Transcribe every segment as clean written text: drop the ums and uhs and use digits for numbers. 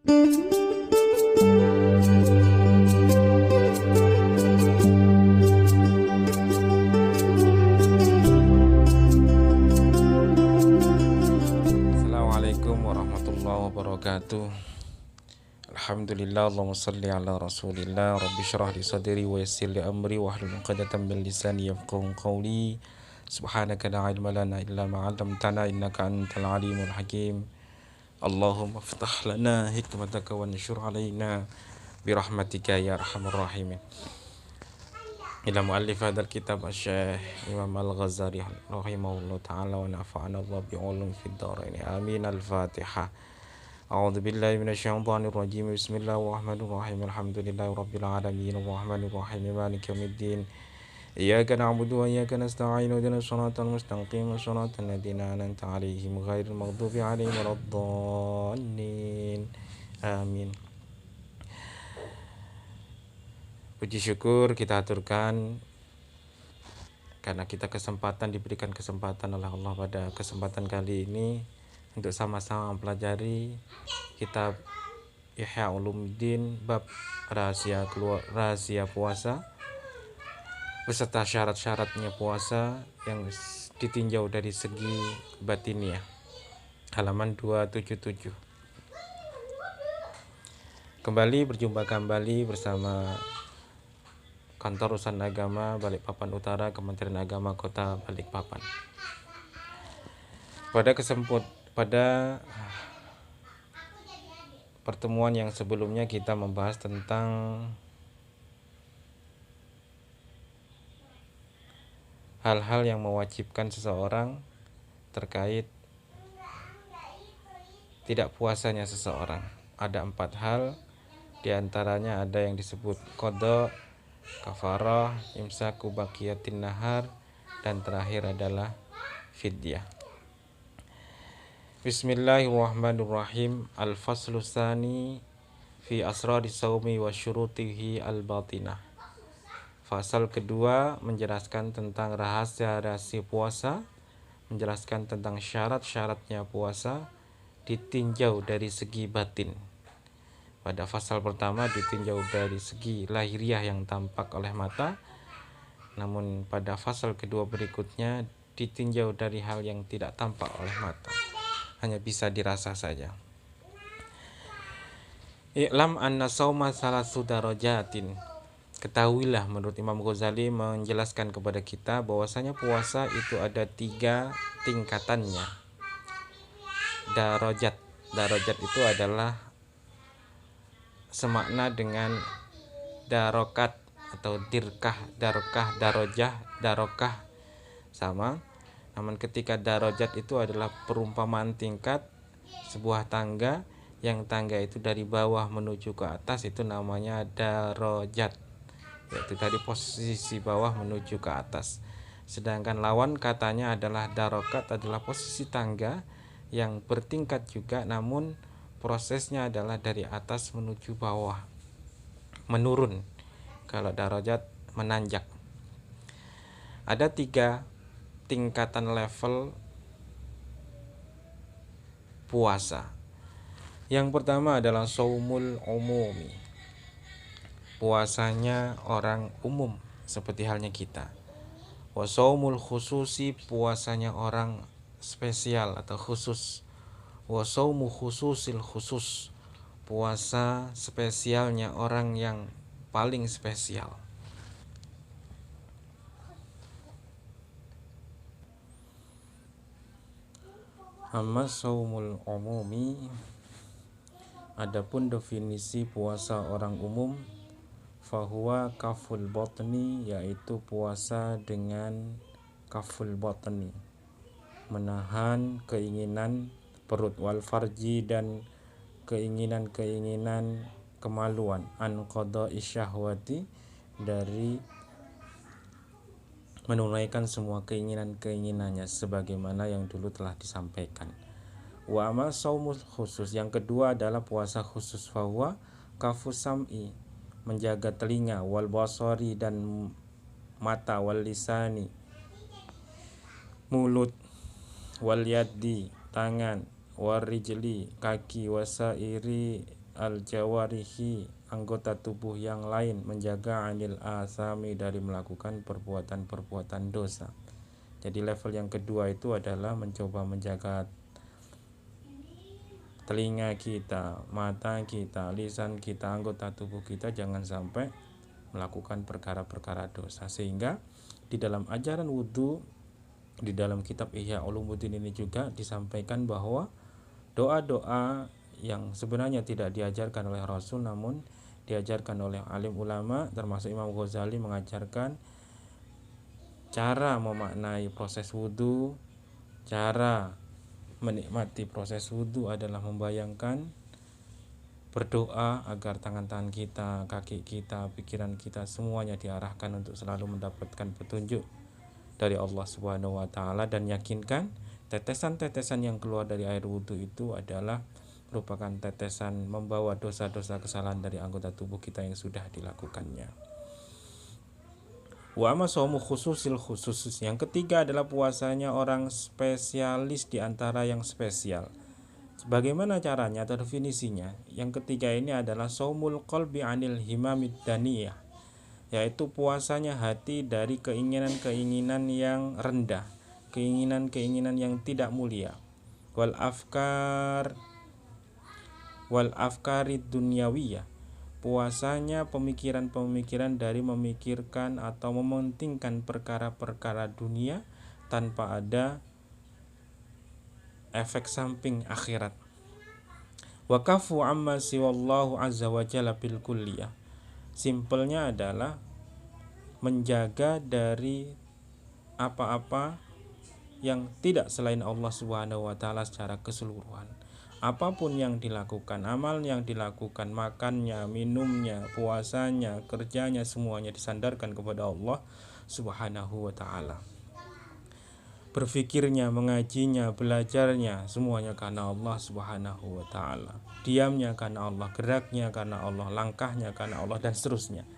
Assalamualaikum warahmatullahi wabarakatuh. Alhamdulillah, Allahumma salli ala rasulillah. Rabbi syrah li sadri wa yassir li amri wahlul 'uqdatam min lisani yafqahu qawli. Subhanaka la ilma lana illa ma 'allamtana innaka antal alimul hakim. Allahumma iftah lana hikmataka wa nshur alaina birahmatika ya arhamar rahimin. Ila muallif hadzal kitab Asy-Syaikh Imam Al-Ghazali rahimahullah ta'ala wa nafa'ana Allah bi'ulum fid dharain. Amin. Al-Fatihah. A'udzu billahi minasyaitonir rajim. Bismillahirrahmanirrahim. Alhamdulillahi rabbil alamin. Arrahmanir rahim. Maliki yaumiddin. Iyyaka na'budu wa iyyaka nasta'in. Ihdinas shiratal mustaqim. Shiratal ladzina an'amta 'alaihim ghairil maghdubi 'alaihim waladdallin. Amin. Puji syukur kita aturkan karena kita diberikan kesempatan oleh Allah pada kesempatan kali ini untuk sama-sama mempelajari kitab Ihya Ulumuddin bab rahasia puasa beserta syarat-syaratnya puasa yang ditinjau dari segi batiniah, halaman 277. Kembali berjumpa bersama Kantor Urusan Agama Balikpapan Utara, Kementerian Agama Kota Balikpapan. Pada pertemuan yang sebelumnya kita membahas tentang hal-hal yang mewajibkan seseorang terkait tidak puasanya seseorang. Ada 4 hal, diantaranya ada yang disebut qada, kafarah, imsaku baqiyatin nahar, dan terakhir adalah fidyah. Bismillahirrahmanirrahim. Al-faslu tsani fi asrari shaumi wa syurutihi al-batinah. Fasal kedua menjelaskan tentang rahasia-rahasia puasa, menjelaskan tentang syarat-syaratnya puasa ditinjau dari segi batin. Pada fasal pertama ditinjau dari segi lahiriah yang tampak oleh mata, namun pada fasal kedua berikutnya ditinjau dari hal yang tidak tampak oleh mata, hanya bisa dirasa saja. I'lam anna shauma salasu darajatin. Ketahuilah, menurut Imam Ghazali menjelaskan kepada kita bahwasanya puasa itu ada 3 tingkatannya. Darajat itu adalah semakna dengan darokat atau dirkah, darokah sama. Namun ketika darajat itu adalah perumpamaan tingkat sebuah tangga, yang tangga itu dari bawah menuju ke atas, itu namanya darajat, yaitu dari posisi bawah menuju ke atas. Sedangkan lawan katanya adalah darokat, adalah posisi tangga yang bertingkat juga, namun prosesnya adalah dari atas menuju bawah, menurun. Kalau darajat menanjak. Ada 3 tingkatan level puasa. Yang pertama adalah shaumul umumi, puasanya orang umum seperti halnya kita. Wa shaumul khususi, puasanya orang spesial atau khusus. Wa shaumu khususil khusus, puasa spesialnya orang yang paling spesial. Amma shaumul umumi, adapun definisi puasa orang umum, fahuwa kaful batni, yaitu puasa dengan kaful batni, menahan keinginan perut, wal farji, dan keinginan-keinginan kemaluan, an qada'i syahwati, dari menunaikan semua keinginan-keinginannya sebagaimana yang dulu telah disampaikan. Wa amal saumul khusus, yang kedua adalah puasa khusus, fahuwa kafus sam'i, menjaga telinga, wal basari, dan mata, wal lisani, mulut, wal yadi, tangan, wal rijli, kaki, wasairi al-jawarihi, anggota tubuh yang lain, menjaga anil asami, dari melakukan perbuatan-perbuatan dosa. Jadi level yang kedua itu adalah mencoba menjaga telinga kita, mata kita, lisan kita, anggota tubuh kita jangan sampai melakukan perkara-perkara dosa. Sehingga di dalam ajaran wudhu, di dalam kitab Ihya Ulumuddin ini juga disampaikan bahwa doa-doa yang sebenarnya tidak diajarkan oleh Rasul namun diajarkan oleh alim ulama, termasuk Imam Ghazali mengajarkan cara memaknai proses wudhu. Cara menikmati proses wudhu adalah membayangkan, berdoa agar tangan-tangan kita, kaki kita, pikiran kita semuanya diarahkan untuk selalu mendapatkan petunjuk dari Allah Subhanahu wa taala, dan yakinkan tetesan-tetesan yang keluar dari air wudhu itu adalah merupakan tetesan membawa dosa-dosa kesalahan dari anggota tubuh kita yang sudah dilakukannya. Wa amma shaumu khususil khusus, yang ketiga adalah puasanya orang spesialis di antara yang spesial. Bagaimana caranya atau definisinya? Yang ketiga ini adalah shaumul qalbi anil himamid daniyah, yaitu puasanya hati dari keinginan-keinginan yang rendah, keinginan-keinginan yang tidak mulia. Wal afkari dunyawiyah, puasanya pemikiran-pemikiran dari memikirkan atau mementingkan perkara-perkara dunia tanpa ada efek samping akhirat. Wa kafu amma siwallahu azza wa jalla bil kulliyah, simpelnya adalah menjaga dari apa-apa yang tidak selain Allah Subhanahu wa taala secara keseluruhan. Apapun yang dilakukan, amal yang dilakukan, makannya, minumnya, puasanya, kerjanya, semuanya disandarkan kepada Allah Subhanahu wa taala. Berfikirnya, mengajinya, belajarnya, semuanya karena Allah Subhanahu wa taala. Diamnya karena Allah, geraknya karena Allah, langkahnya karena Allah, dan seterusnya.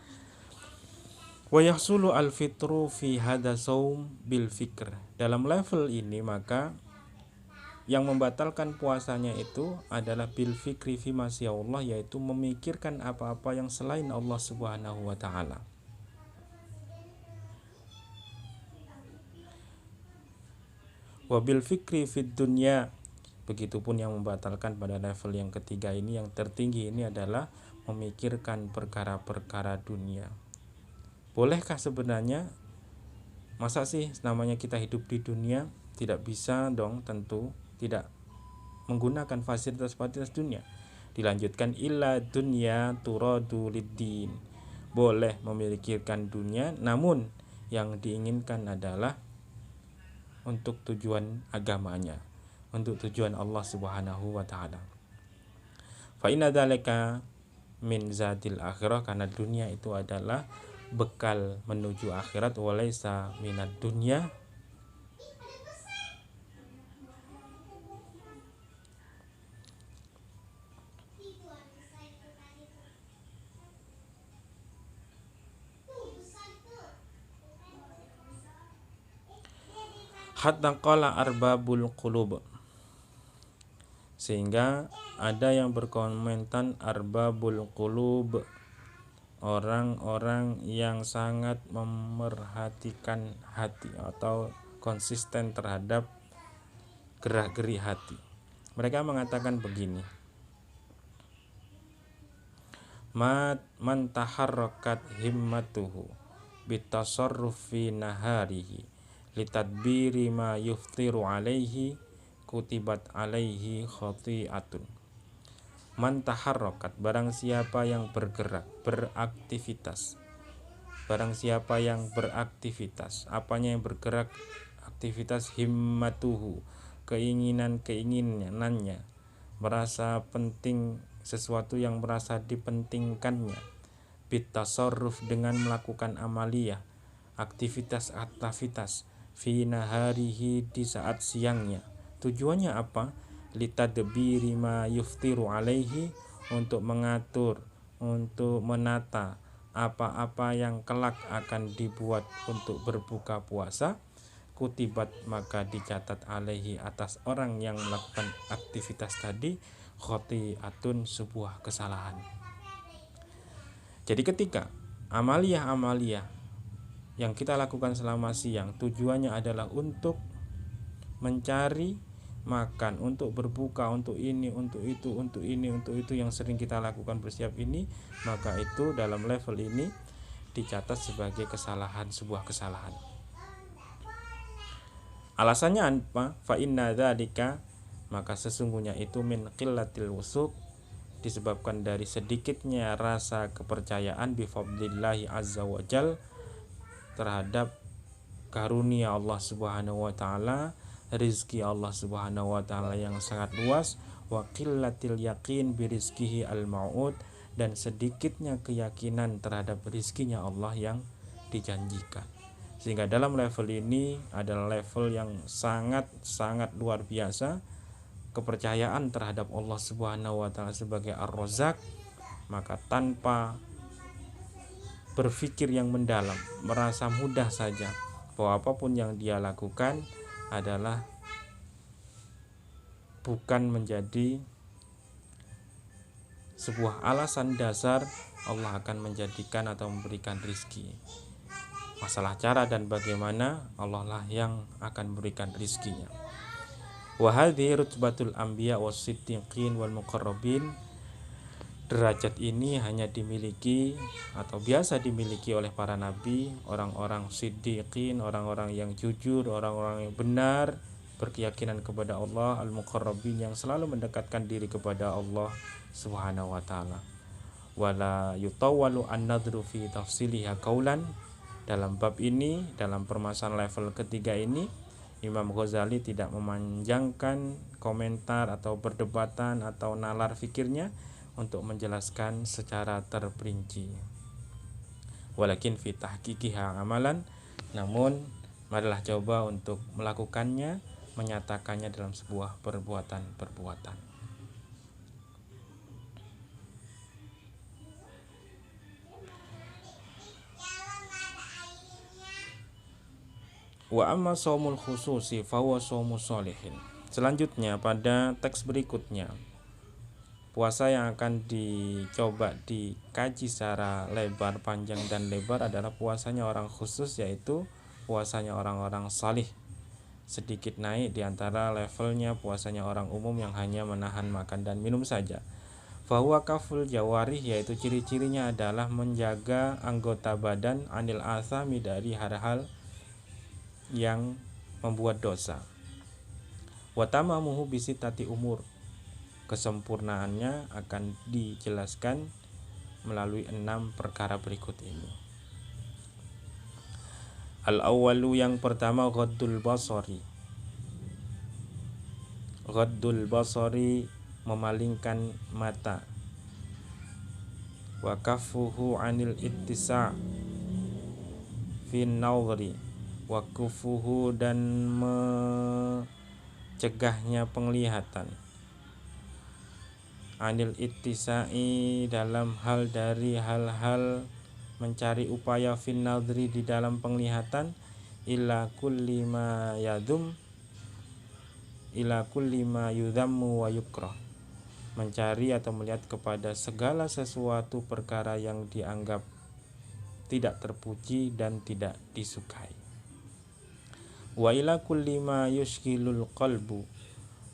Wa yahsulu al-fitru fi hadza shaum bil fikr. Dalam level ini maka yang membatalkan puasanya itu adalah bil fikri fi masiyallah, yaitu memikirkan apa-apa yang selain Allah Subhanahu wa taala. Wa bil fikri fid dunya, begitupun yang membatalkan pada level yang ketiga ini, yang tertinggi ini adalah memikirkan perkara-perkara dunia. Bolehkah sebenarnya? Masa sih namanya kita hidup di dunia? Tidak bisa dong, tentu tidak menggunakan fasilitas-fasilitas dunia. Dilanjutkan, illa dunya turadu liddin, boleh memikirkan dunia namun yang diinginkan adalah untuk tujuan agamanya, untuk tujuan Allah Subhanahu wa taala. Fa inna dzalika min zadil akhirah, karena dunia itu adalah bekal menuju akhirat, walaysa minad dunya hatta qala arbabul qulub, sehingga ada yang berkomentar arbabul qulub, orang-orang yang sangat memerhatikan hati atau konsisten terhadap gerak-geri hati. Mereka mengatakan begini: man taharrakat himmatuhu bitasarrufi naharihi litadbiri ma yuftiru alaihi kutibat alaihi khati'atun. Man taharrakat, barang siapa yang bergerak, beraktivitas. Barang siapa yang beraktivitas, apanya yang bergerak? Aktivitas himmatuhu, keinginannya, merasa penting sesuatu yang merasa dipentingkannya. Bitasarruf, dengan melakukan amaliyah, aktivitas fi naharihi, di saat siangnya. Tujuannya apa? Litadbiri ma yuftiru alaihi, untuk mengatur, untuk menata apa-apa yang kelak akan dibuat untuk berbuka puasa. kutibat maka dicatat alaihi atas orang yang melakukan aktivitas tadi khotiatun sebuah kesalahan. Jadi ketika amaliyah yang kita lakukan selama siang tujuannya adalah untuk mencari makan, untuk berbuka, untuk ini, untuk itu, untuk ini, untuk itu yang sering kita lakukan bersiap ini, maka itu dalam level ini dicatat sebagai kesalahan, sebuah kesalahan. Alasannya apa? Fa inna dzalika, maka sesungguhnya itu min qillatil wusuk, disebabkan dari sedikitnya rasa kepercayaan bi fadlillahi azza wa jal terhadap karunia Allah Subhanahu wa taala, rizki Allah Subhanahu wa taala yang sangat luas, wa qillatil yaqin bi rizkihi al mau'ud, dan sedikitnya keyakinan terhadap rizkinya Allah yang dijanjikan. Sehingga dalam level ini adalah level yang sangat luar biasa, kepercayaan terhadap Allah Subhanahu wa taala sebagai Ar-Razzaq, maka tanpa berpikir yang mendalam, merasa mudah saja bahwa apapun yang dia lakukan adalah bukan menjadi sebuah alasan dasar Allah akan menjadikan atau memberikan rizki. Masalah cara dan bagaimana, Allah lah yang akan memberikan rizkinya. Wa hadhihi rutbatul anbiya was-siddiqin wal muqarrabin. Derajat ini hanya dimiliki atau biasa dimiliki oleh para nabi, orang-orang siddiqin, orang-orang yang jujur, orang-orang yang benar, berkeyakinan kepada Allah, al-muqarrabin, yang selalu mendekatkan diri kepada Allah Subhanahu wa taala. Wala yutawwalu an-nadru fi tafsiliha qaulan. Dalam bab ini, dalam permasalahan level ketiga ini, Imam Ghazali tidak memanjangkan komentar atau perdebatan atau nalar fikirnya untuk menjelaskan secara terperinci. Walakin fi tahqiqiha amalan, namun marilah coba untuk melakukannya, menyatakannya dalam sebuah perbuatan. Wa amma shaumul khususi fa huwa shaumus sholihin. Selanjutnya pada teks berikutnya, puasa yang akan dicoba dikaji secara lebar, panjang dan lebar adalah puasanya orang khusus, yaitu puasanya orang-orang salih. Sedikit naik di antara levelnya puasanya orang umum yang hanya menahan makan dan minum saja. Fahuwa kaful jawarih, yaitu ciri-cirinya adalah menjaga anggota badan anil asami, dari hal-hal yang membuat dosa. Wa tamamuhu bisitati umur, kesempurnaannya akan dijelaskan melalui 6 perkara berikut ini. Al-awwalu, yang pertama, ghaddul basari. Ghaddul basari, memalingkan mata. Wa kaffuhu anil ittisa' fin nawri. Wa kufuhu, dan mencegahnya penglihatan. Anil ittisa'i, dalam hal dari hal-hal mencari upaya fin nadri, di dalam penglihatan, ila kulli ma yudhammu wa yukrah, mencari atau melihat kepada segala sesuatu perkara yang dianggap tidak terpuji dan tidak disukai. Wa ila kulli ma yushghilul qalbu,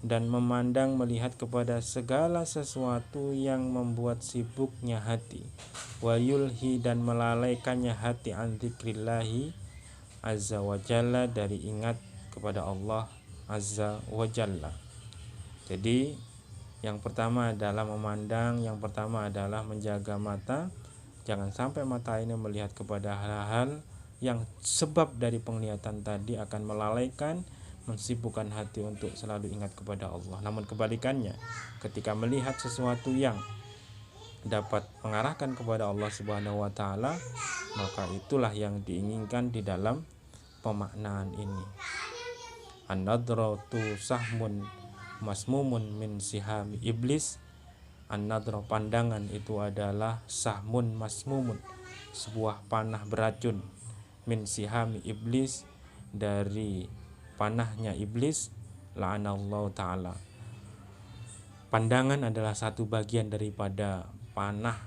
dan memandang, melihat kepada segala sesuatu yang membuat sibuknya hati. Wa yulhi, dan melalaikannya hati, an dzikrillahi azza wa jalla, dari ingat kepada Allah azza wa jalla. Jadi yang pertama adalah memandang, yang pertama adalah menjaga mata. Jangan sampai mata ini melihat kepada hal-hal yang sebab dari penglihatan tadi akan melalaikan, mensibukkan hati untuk selalu ingat kepada Allah. Namun kebalikannya, ketika melihat sesuatu yang dapat mengarahkan kepada Allah Subhanahu wa taala, maka itulah yang diinginkan di dalam pemaknaan ini. An-nadratu sahmun masmumun min sihami iblis. An-nadra, pandangan itu adalah sahmun masmumun, sebuah panah beracun, min sihami iblis, dari panahnya iblis, la'anallahu ta'ala. Pandangan adalah satu bagian daripada panah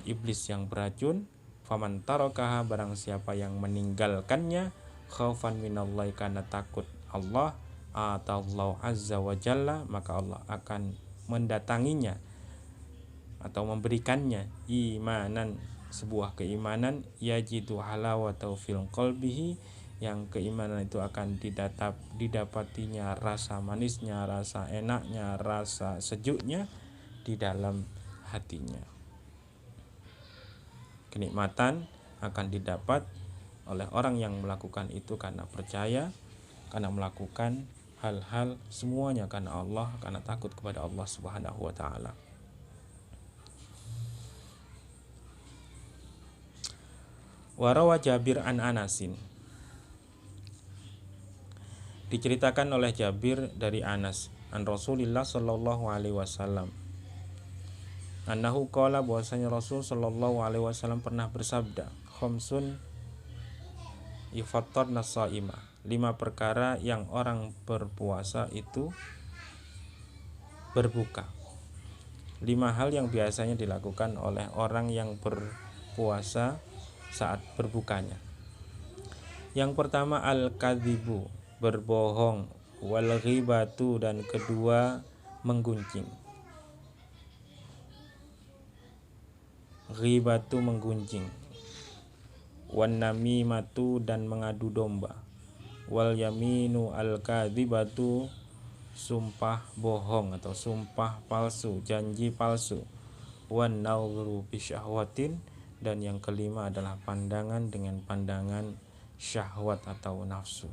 iblis yang beracun. Faman tarakaha, barang siapa yang meninggalkannya, khaufan minallahi, karena takut Allah, atallahu azza wa jalla, maka Allah akan mendatanginya atau memberikannya imanan, sebuah keimanan, yajidu halawata fil qalbihi, yang keimanan itu akan didapatinya rasa manisnya, rasa enaknya, rasa sejuknya di dalam hatinya. Kenikmatan akan didapat oleh orang yang melakukan itu karena percaya, karena melakukan hal-hal semuanya karena Allah, karena takut kepada Allah Subhanahu wa taala. Warawa Jabir an Anasin, diceritakan oleh Jabir dari Anas, an Rasulillah sallallahu alaihi wasallam, annahu qala, bahwasanya Rasul sallallahu alaihi wasallam pernah bersabda, khamsun yufattarna shaima, 5 perkara yang orang berpuasa itu berbuka. 5 hal yang biasanya dilakukan oleh orang yang berpuasa saat berbukanya. Yang pertama al-kadzibu, berbohong, wal ghibatu, dan kedua menggunjing. Ghibatu, menggunjing, wan namimatu, dan mengadu domba, wal yaminu al-kadzibatu, sumpah bohong atau sumpah palsu, janji palsu, wan nauru bisyahwatin, dan yang kelima adalah pandangan dengan pandangan syahwat atau nafsu.